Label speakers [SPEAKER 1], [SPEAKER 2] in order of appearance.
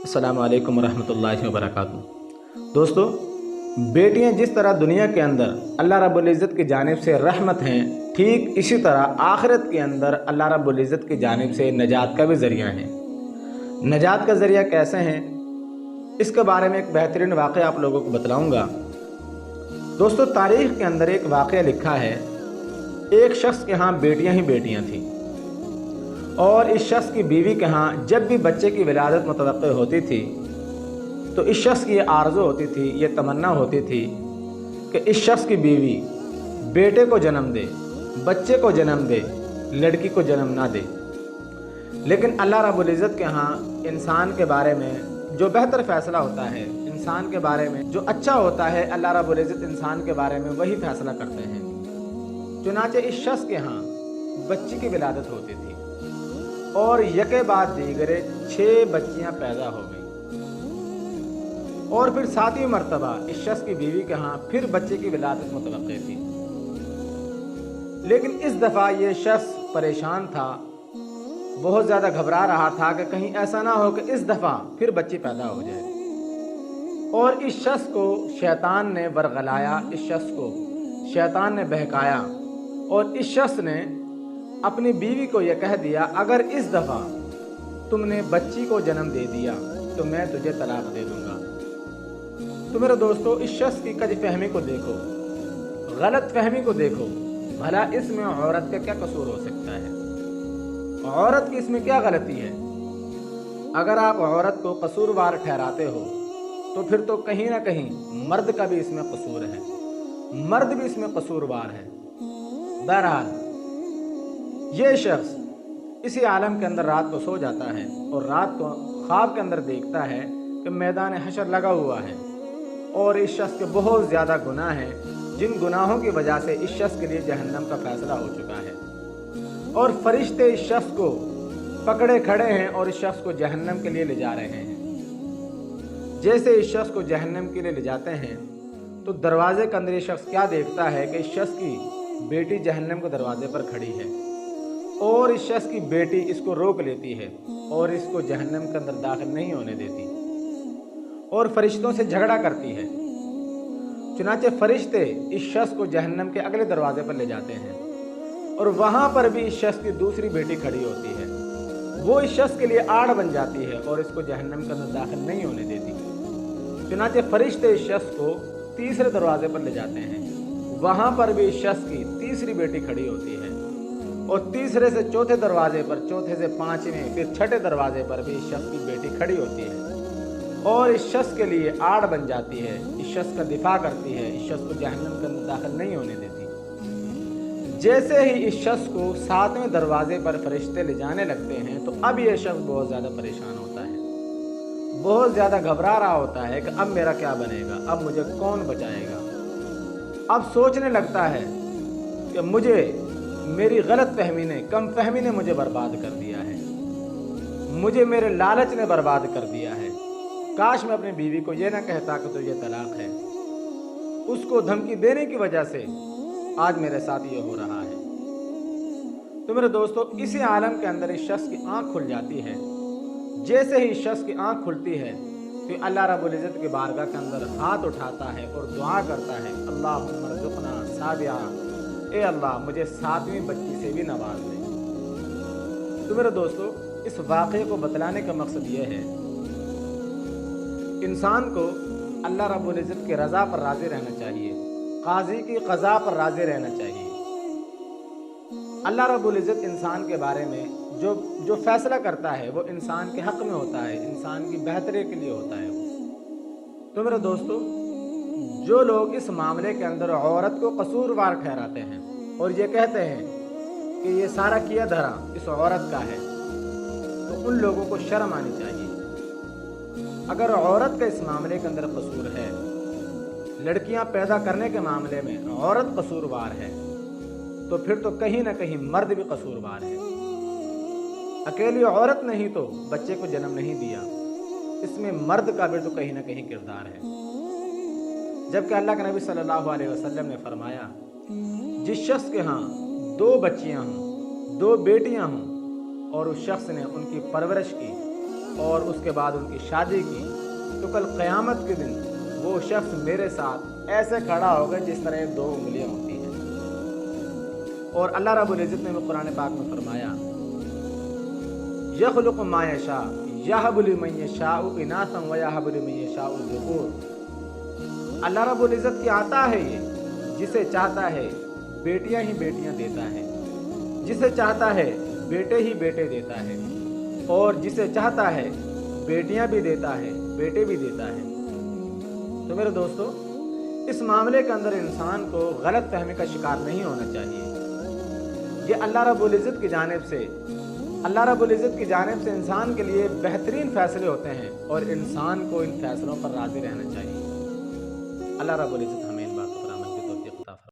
[SPEAKER 1] अस्सलाम वालेकुम रहमतुल्लाहि व बरकातुहू। दोस्तों, बेटियां जिस तरह दुनिया के अंदर अल्लाह रब्बुल इज़्ज़त की जानिब से रहमत हैं, ठीक इसी तरह आखिरत के अंदर अल्लाह रब्बुल इज़्ज़त की जानिब से नजात का भी ज़रिया है। नजात का ज़रिया कैसे हैं, इसके बारे में एक बेहतरीन वाक़या आप लोगों को बतलाऊँगा। दोस्तों, तारीख़ के अंदर एक वाक़या लिखा है। एक शख्स के यहाँ बेटियाँ ही बेटियाँ थीं और इस शख्स की बीवी के यहाँ जब भी बच्चे की विलादत मुतवक्किल होती थी तो इस शख्स की ये आरज़ू होती थी, ये तमन्ना होती थी कि इस शख्स की बीवी बेटे को जन्म दे, बच्चे को जन्म दे, लड़की को जन्म ना दे। लेकिन अल्लाह रब्बुल इज़्ज़त के यहाँ इंसान के बारे में जो बेहतर फ़ैसला होता है, इंसान के बारे में जो अच्छा होता है, अल्लाह रब्बुल इज़्ज़त इंसान के बारे में वही फ़ैसला करते हैं। चुनांचे इस शख्स के यहाँ बच्ची की विलादत होती थी और यके बाद दीगरे 6 बच्चियां पैदा हो गईं और फिर 7वीं मरतबा इस शख्स की बीवी के यहाँ फिर बच्चे की विलादत मुतवक्किल थी। लेकिन इस दफ़ा ये शख्स परेशान था, बहुत ज़्यादा घबरा रहा था कि कहीं ऐसा ना हो कि इस दफ़ा फिर बच्ची पैदा हो जाए। और इस शख्स को शैतान ने वरगलाया, इस शख्स को शैतान ने बहकाया और इस शख्स ने अपनी बीवी को यह कह दिया, अगर इस दफ़ा तुमने बच्ची को जन्म दे दिया तो मैं तुझे तलाक दे दूंगा। तो मेरे दोस्तों, इस शख्स की कज फहमी को देखो, गलत फहमी को देखो, भला इसमें औरत का क्या कसूर हो सकता है? औरत की इसमें क्या गलती है? अगर आप औरत को कसूरवार ठहराते हो तो फिर तो कहीं ना कहीं मर्द का भी इसमें कसूर है, मर्द भी इसमें कसूरवार है। बहरहाल ये शख्स इसी आलम के अंदर रात को सो जाता है और रात को ख्वाब के अंदर देखता है कि मैदान हशर लगा हुआ है और इस शख्स के बहुत ज़्यादा गुनाह हैं, जिन गुनाहों की वजह से इस शख्स के लिए जहन्नम का फैसला हो चुका है और फरिश्ते इस शख्स को पकड़े खड़े हैं और इस शख्स को जहन्नम के लिए ले जा रहे हैं। जैसे इस शख्स को जहन्नम के लिए ले जाते हैं तो दरवाजे के अंदर ये शख्स क्या देखता है कि इस शख्स की बेटी जहन्नम के दरवाजे पर खड़ी है और इस शख्स की बेटी इसको रोक लेती है और इसको जहन्नम के अंदर दाखिल नहीं होने देती और फरिश्तों से झगड़ा करती है। चुनांचे फरिश्ते इस शख्स को जहन्नम के अगले दरवाजे पर ले जाते हैं और वहाँ पर भी इस शख्स की दूसरी बेटी खड़ी होती है। वो इस शख्स के लिए आड़ बन जाती है और इसको जहन्नम के अंदर दाखिल नहीं होने देती। चुनांचे फरिश्ते इस शख्स को तीसरे दरवाजे पर ले जाते हैं, वहाँ पर भी इस शख्स की तीसरी बेटी खड़ी होती है और तीसरे से चौथे दरवाजे पर, चौथे से 5वें, फिर 6ठे दरवाजे पर भी इस शख्स की बेटी खड़ी होती है और इस शख्स के लिए आड़ बन जाती है, इस शख्स का दिफा करती है, इस शख्स को जहन्नम के अंदर दाखिल नहीं होने देती। जैसे ही इस शख्स को 7वें दरवाजे पर फरिश्ते ले जाने लगते हैं तो अब ये शख्स बहुत ज़्यादा परेशान होता है, बहुत ज़्यादा घबरा रहा होता है कि अब मेरा क्या बनेगा, अब मुझे कौन बचाएगा। अब सोचने लगता है कि मुझे मेरी गलत फहमी ने, कम फहमी ने मुझे बर्बाद कर दिया है, मुझे मेरे लालच ने बर्बाद कर दिया है। काश मैं अपनी बीवी को ये ना कहता कि तुझे तलाक है, उसको धमकी देने की वजह से आज मेरे साथ ये हो रहा है। तो मेरे दोस्तों, इसी आलम के अंदर इस शख्स की आंख खुल जाती है। जैसे ही इस शख्स की आंख खुलती है तो अल्लाह रब्बुल इज़्ज़त की बारगाह के अंदर हाथ उठाता है और दुआ करता है, अल्लाहुम्मा रज़ुक़ना साबिया, ए अल्लाह मुझे 7वीं बच्ची से भी नवाज दे। तो मेरे दोस्तों, इस वाक़े को बतलाने का मकसद ये है, इंसान को अल्लाह रब्बुल इज़्ज़त की रज़ा पर राज़ी रहना चाहिए, काज़ी की क़ज़ा पर राज़ी रहना चाहिए। अल्लाह रब्बुल इज़्ज़त इंसान के बारे में जो फैसला करता है वो इंसान के हक़ में होता है, इंसान की बेहतरी के लिए होता है। तो मेरे दोस्तों, जो लोग इस मामले के अंदर औरत को कसूरवार ठहराते हैं और ये कहते हैं कि ये सारा किया धरा इस औरत का है, तो उन लोगों को शर्म आनी चाहिए। अगर औरत का इस मामले के अंदर कसूर है, लड़कियां पैदा करने के मामले में औरत कसूरवार है, तो फिर तो कहीं ना कहीं मर्द भी कसूरवार है। अकेली औरत ने ही तो बच्चे को जन्म नहीं दिया, इसमें मर्द का भी तो कहीं ना कहीं किरदार है। जबकि अल्लाह के नबी सल्लल्लाहु अलैहि वसल्लम ने फरमाया, जिस शख्स के यहाँ 2 बच्चियाँ हों, 2 बेटियाँ हों और उस शख्स ने उनकी परवरिश की, اور اس کے بعد ان کی شادی کی تو کل قیامت کے دن وہ شخص میرے ساتھ ایسے کھڑا ہوگا جس طرح 2 انگلیاں ہوتی ہیں۔ اور اللہ رب العزت نے قرآن پاک میں فرمایا یخلق ما یشاء یہب لمن یشاء اناثا ویہب لمن یشاء الذکور۔ اللہ رب العزت کی عطا ہے یہ، جسے چاہتا ہے بیٹیاں ہی بیٹیاں دیتا ہے، جسے چاہتا ہے بیٹے ہی بیٹے دیتا ہے، اور جسے چاہتا ہے بیٹیاں بھی دیتا ہے بیٹے بھی دیتا ہے۔ تو میرے دوستو، اس معاملے کے اندر انسان کو غلط فہمی کا شکار نہیں ہونا چاہیے۔ یہ اللہ رب العزت کی جانب سے انسان کے لیے بہترین فیصلے ہوتے ہیں، اور انسان کو ان فیصلوں پر راضی رہنا چاہیے۔ اللہ رب العزت